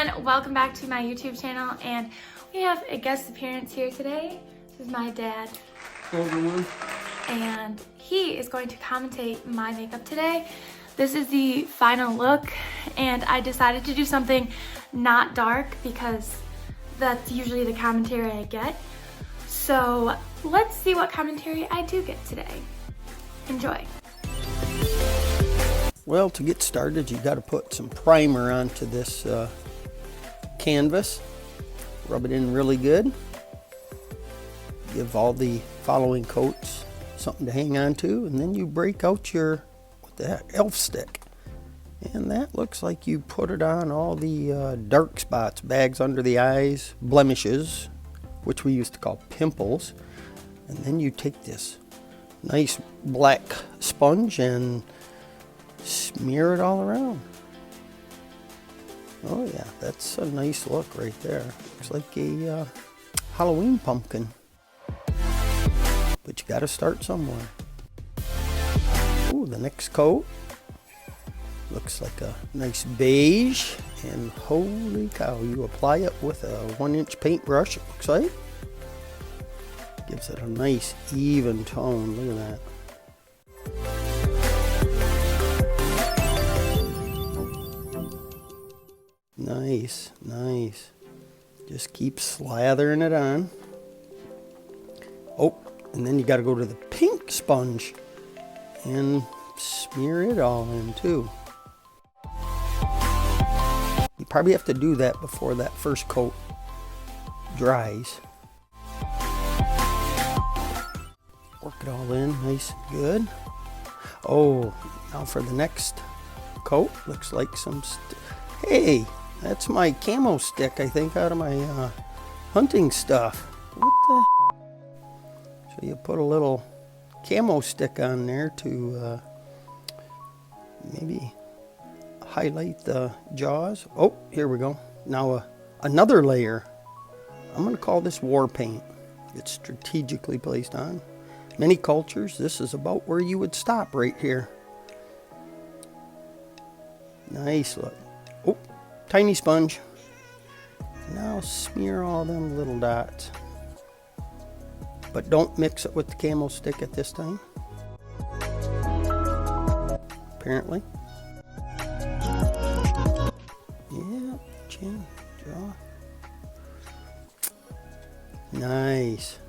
everyone, welcome back to my YouTube channel, and we have a guest appearance here today. This is my dad. Hello everyone. And he is going to commentate my makeup today. This is the final look, and I decided to do something not dark because that's usually the commentary I get. So let's see what commentary I do get today. Enjoy. Well, to get started, you got to put some primer onto this canvas. Rub it in really good. Give all the following coats something to hang on to, and then you break out your e.l.f. stick. And that looks like you put it on all the dark spots, bags under the eyes, blemishes, which we used to call pimples. And then you take this nice black sponge and smear it all around. Oh yeah, that's a nice look right there. Looks like a Halloween pumpkin. But you got to start somewhere. Ooh, the next coat looks like a nice beige, and holy cow, you apply it with a 1-inch paintbrush, it looks like. Gives it a nice even tone. Look at that. Nice, nice. Just keep slathering it on. Oh, and then you got to go to the pink sponge and smear it all in too. You probably have to do that before that first coat dries. Work it all in nice and good. Oh, now for the next coat, looks like some hey, that's my camo stick, I think, out of my hunting stuff. What the? So you put a little camo stick on there to maybe highlight the jaws. Oh, here we go. Now another layer. I'm going to call this war paint. It's strategically placed on. Many cultures, this is about where you would stop, right here. Nice look. Oh, tiny sponge. Now smear all them little dots. But don't mix it with the camo stick at this time. Apparently. Yeah, chin, jaw. Nice.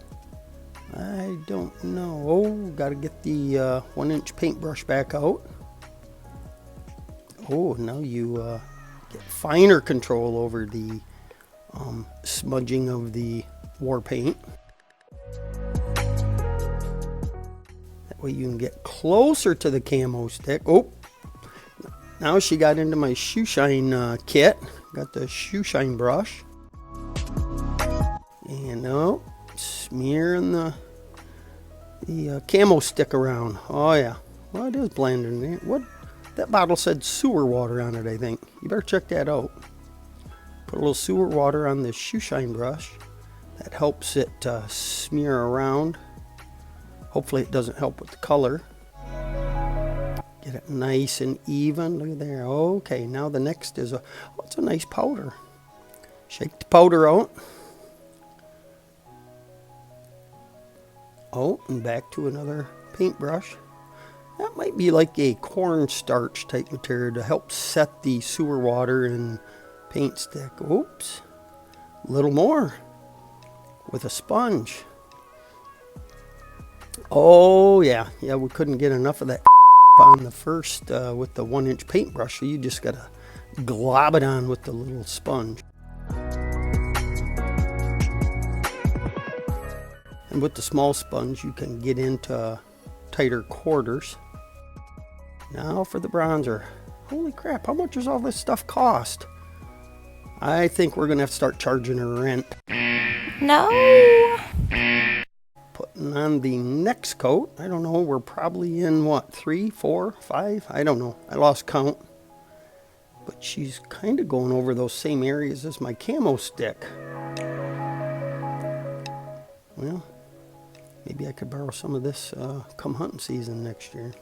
I don't know. Oh, got to get the 1-inch paintbrush back out. Oh, now you get finer control over the smudging of the war paint. That way you can get closer to the camo stick. Oh, now she got into my shoe shine kit. Got the shoe shine brush. And oh, smearing the camo stick around. Oh yeah, well, it is blending in. What? That bottle said sewer water on it, I think. You better check that out. Put a little sewer water on the shoe shine brush. That helps it smear around. Hopefully it doesn't help with the color. Get it nice and even. Look at there. Okay, now the next is it's a nice powder. Shake the powder out. Oh, and back to another paintbrush. That might be like a cornstarch type material to help set the sewer water and paint stick. Oops. A little more with a sponge. Oh yeah, we couldn't get enough of that on the first with the 1-inch paintbrush, so you just gotta glob it on with the little sponge. And with the small sponge, you can get into tighter quarters. Now for the bronzer. Holy crap, how much does all this stuff cost? I think we're gonna have to start charging her rent. No. Putting on the next coat. I don't know, we're probably in what, 3, 4, 5? I don't know, I lost count. But she's kind of going over those same areas as my camo stick. Well, maybe I could borrow some of this come hunting season next year.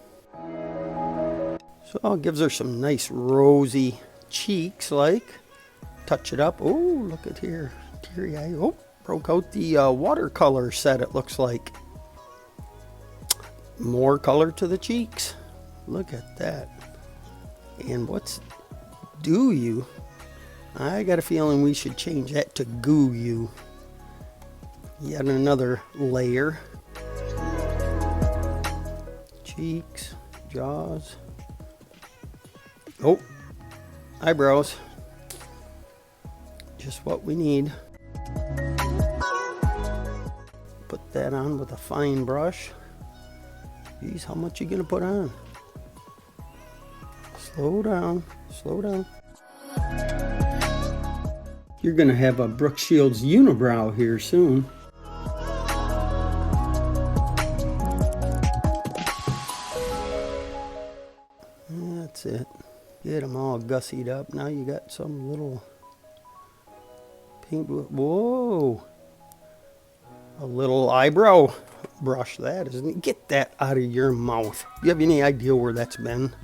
So it gives her some nice rosy cheeks like. touch it up. Oh, look at here. Teary eye. Oh, broke out the watercolor set, it looks like. More color to the cheeks. Look at that. And what's do you? I got a feeling we should change that to goo you. Yet another layer. Cheeks, jaws. Oh, eyebrows. Just what we need. Put that on with a fine brush. Geez, how much you gonna put on? Slow down, slow down. You're gonna have a Brooke Shields unibrow here soon. That's it. Get them all gussied up. Now you got some little paint. Whoa! A little eyebrow brush, that isn't it? Get that out of your mouth. Do you have any idea where that's been?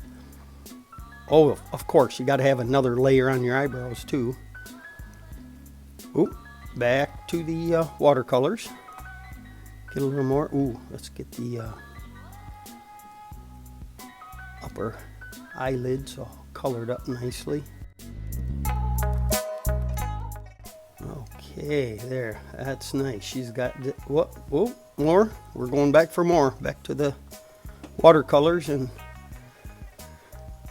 Oh, of course, you got to have another layer on your eyebrows too. Ooh, back to the watercolors. Get a little more. Ooh, let's get the upper eyelids all colored up nicely. Okay, there. That's nice. She's got what? Whoa, more. We're going back for more. Back to the watercolors, and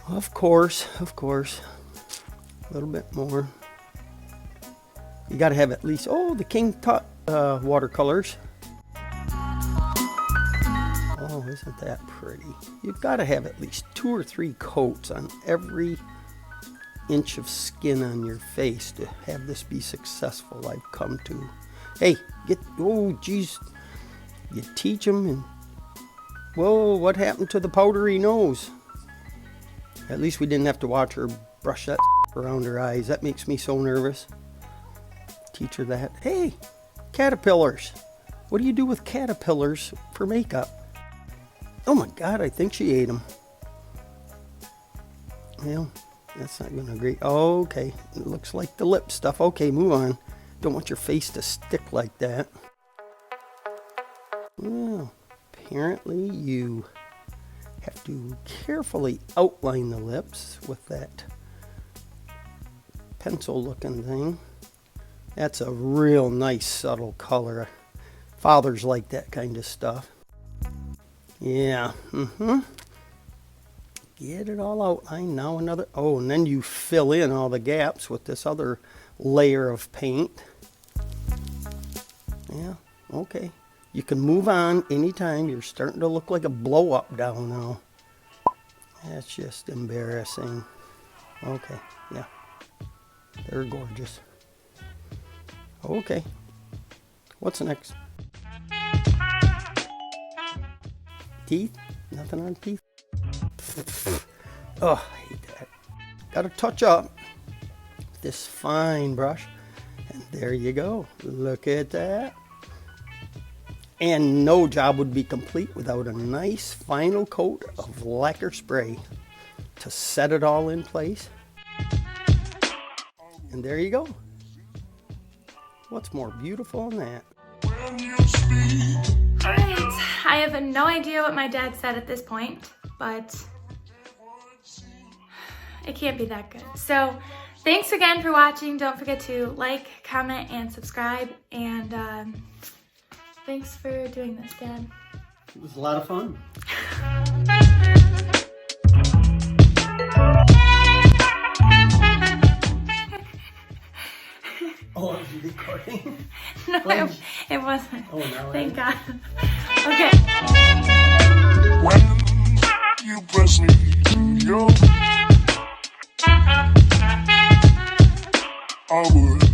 of course, a little bit more. You got to have at least the King Tut watercolors. Oh, isn't that pretty? You've got to have at least 2 or 3 coats on every inch of skin on your face to have this be successful. I've come to. Hey, oh geez, you teach them, and whoa, what happened to the powdery nose? At least we didn't have to watch her brush that around her eyes. That makes me so nervous. Teach her that. Hey, caterpillars. What do you do with caterpillars for makeup? Oh my God, I think she ate them. Well, that's not gonna agree. Oh, okay, it looks like the lip stuff. Okay, move on. Don't want your face to stick like that. Well, apparently you have to carefully outline the lips with that pencil looking thing. That's a real nice subtle color. Fathers like that kind of stuff. Yeah, Get it all outlined. Now another, and then you fill in all the gaps with this other layer of paint. Yeah, okay. You can move on anytime. You're starting to look like a blow up doll now. That's just embarrassing. Okay, yeah. They're gorgeous. Okay. What's next? Teeth? Nothing on teeth? Oh, I hate that. Got to touch up this fine brush. And there you go. Look at that. And no job would be complete without a nice final coat of lacquer spray to set it all in place. And there you go. What's more beautiful than that? Alright, I have no idea what my dad said at this point, but it can't be that good. So thanks again for watching. Don't forget to like, comment, and subscribe. And thanks for doing this, Dad. It was a lot of fun. Oh, are you recording? No, it wasn't. Oh, no. Thank God. Okay. When you press me to your I would